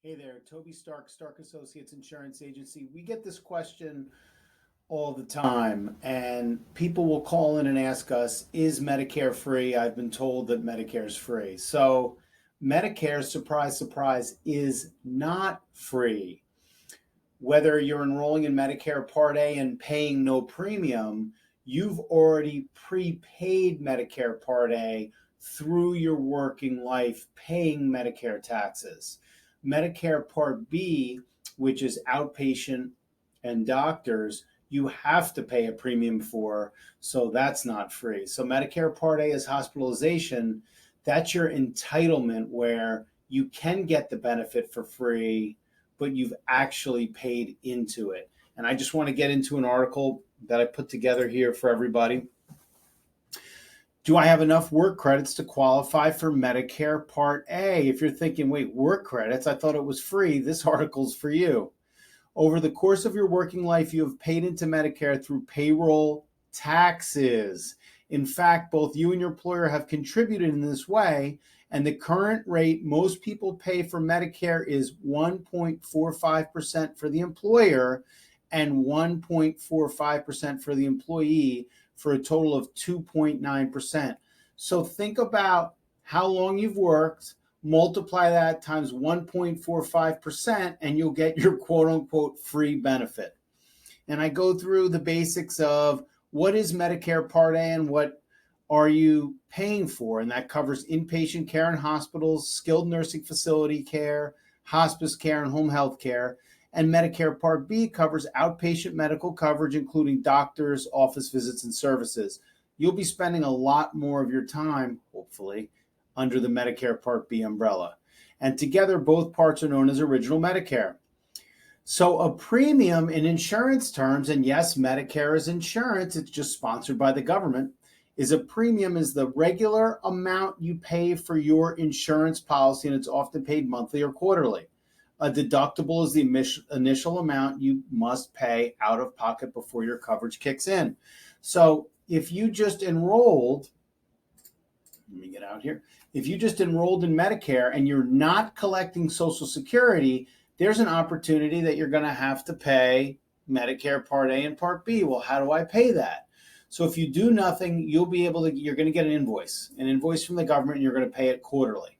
Hey there, Toby Stark, Stark Associates Insurance Agency. We get this question all the time, and people will call in and ask us, is Medicare free? I've been told that Medicare is free. So, Medicare, surprise, surprise, is not free. Whether you're enrolling in Medicare Part A and paying no premium, you've already prepaid Medicare Part A through your working life paying Medicare taxes. Medicare Part B, which is outpatient and doctors, you have to pay a premium for, so that's not free. So Medicare Part A is hospitalization. That's your entitlement where you can get the benefit for free, but you've actually paid into it. And I just want to get into an article that I put together here for everybody. Do I have enough work credits to qualify for Medicare Part A? If you're thinking, wait, work credits? I thought it was free. This article's for you. Over the course of your working life, you have paid into Medicare through payroll taxes. In fact, both you and your employer have contributed in this way, and the current rate most people pay for Medicare is 1.45% for the employer and 1.45% for the employee, for a total of 2.9%. So think about how long you've worked, multiply that times 1.45%, and you'll get your quote unquote free benefit. And I go through the basics of what is Medicare Part A and what are you paying for? And that covers inpatient care in hospitals, skilled nursing facility care, hospice care, and home health care. And Medicare Part B covers outpatient medical coverage, including doctors, office visits, and services. You'll be spending a lot more of your time, hopefully, under the Medicare Part B umbrella. And together, both parts are known as Original Medicare. So a premium in insurance terms, and yes, Medicare is insurance, it's just sponsored by the government, is a premium is the regular amount you pay for your insurance policy, and it's often paid monthly or quarterly. A deductible is the initial amount you must pay out of pocket before your coverage kicks in. So if you just enrolled, let me get out here. If you just enrolled in Medicare and you're not collecting Social Security, there's an opportunity that you're going to have to pay Medicare Part A and Part B. Well, how do I pay that? So if you do nothing, you're going to get an invoice from the government, and you're going to pay it quarterly.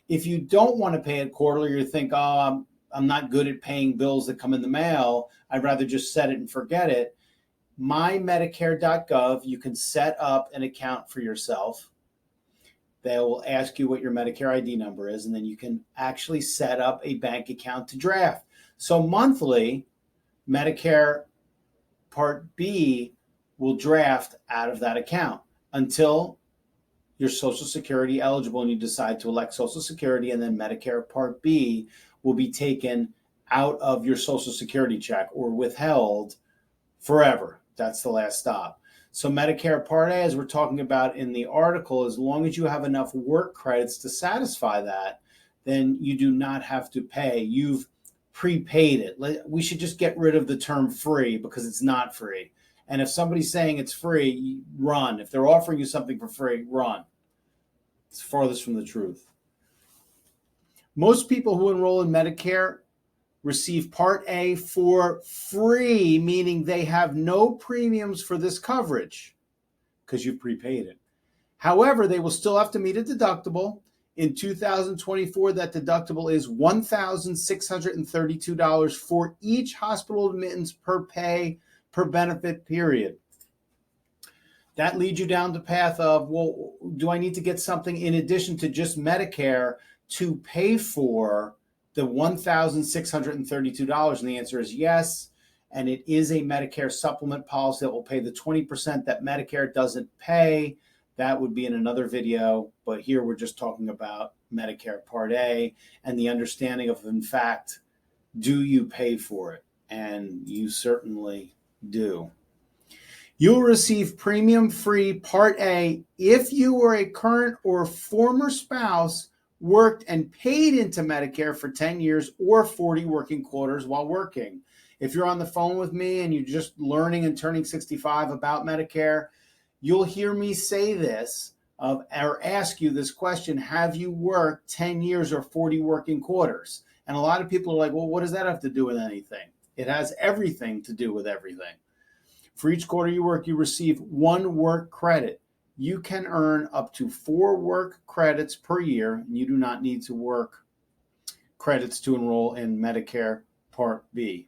If you don't want to pay it quarterly, you think, oh, I'm not good at paying bills that come in the mail, I'd rather just set it and forget it. MyMedicare.gov, you can set up an account for yourself. They will ask you what your Medicare ID number is, and then you can actually set up a bank account to draft. So monthly, Medicare Part B will draft out of that account until you're Social Security eligible and you decide to elect Social Security, and then Medicare Part B will be taken out of your Social Security check or withheld forever. That's the last stop. So Medicare Part A, as we're talking about in the article, as long as you have enough work credits to satisfy that, then you do not have to pay. You've prepaid it. We should just get rid of the term free, because it's not free. And if somebody's saying it's free, run. If they're offering you something for free, run. It's farthest from the truth. Most people who enroll in Medicare receive Part A for free, meaning they have no premiums for this coverage because you've prepaid it. However, they will still have to meet a deductible. In 2024, that deductible is $1,632 for each hospital admittance per benefit period. That leads you down the path of, well, do I need to get something in addition to just Medicare to pay for the $1,632? And the answer is yes. And it is a Medicare supplement policy that will pay the 20% that Medicare doesn't pay. That would be in another video. But here we're just talking about Medicare Part A and the understanding of, in fact, do you pay for it? And you certainly do. You'll receive premium-free Part A if you or a current or former spouse worked and paid into Medicare for 10 years or 40 working quarters while working. If you're on the phone with me and you're just learning and turning 65 about Medicare, you'll hear me say this or ask you this question: have you worked 10 years or 40 working quarters? And a lot of people are like, well, what does that have to do with anything? It has everything to do with everything. For each quarter you work, you receive 1 work credit. You can earn up to 4 work credits per year, and you do not need to work credits to enroll in Medicare Part B.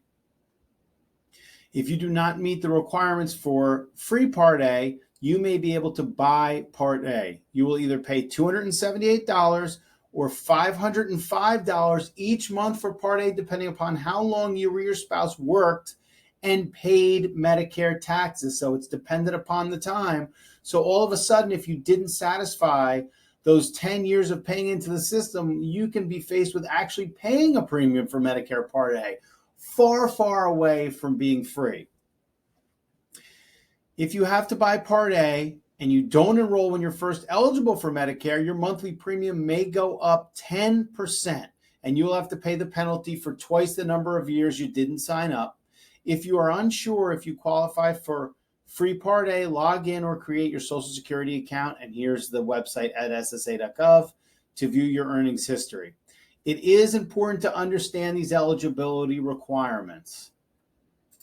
If you do not meet the requirements for free Part A, you may be able to buy Part A. You will either pay $278 or $505 each month for Part A, depending upon how long you or your spouse worked and paid Medicare taxes. So it's dependent upon the time. So all of a sudden, if you didn't satisfy those 10 years of paying into the system, you can be faced with actually paying a premium for Medicare Part A, far, far away from being free. If you have to buy Part A and you don't enroll when you're first eligible for Medicare, your monthly premium may go up 10%, and you'll have to pay the penalty for twice the number of years you didn't sign up. If you are unsure if you qualify for free Part A, log in or create your Social Security account, and here's the website at ssa.gov to view your earnings history. It is important to understand these eligibility requirements.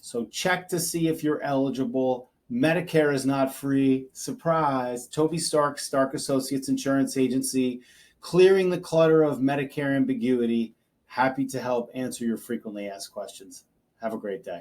So check to see if you're eligible. Medicare is not free. Surprise. Toby Stark, Stark Associates Insurance Agency, clearing the clutter of Medicare ambiguity. Happy to help answer your frequently asked questions. Have a great day.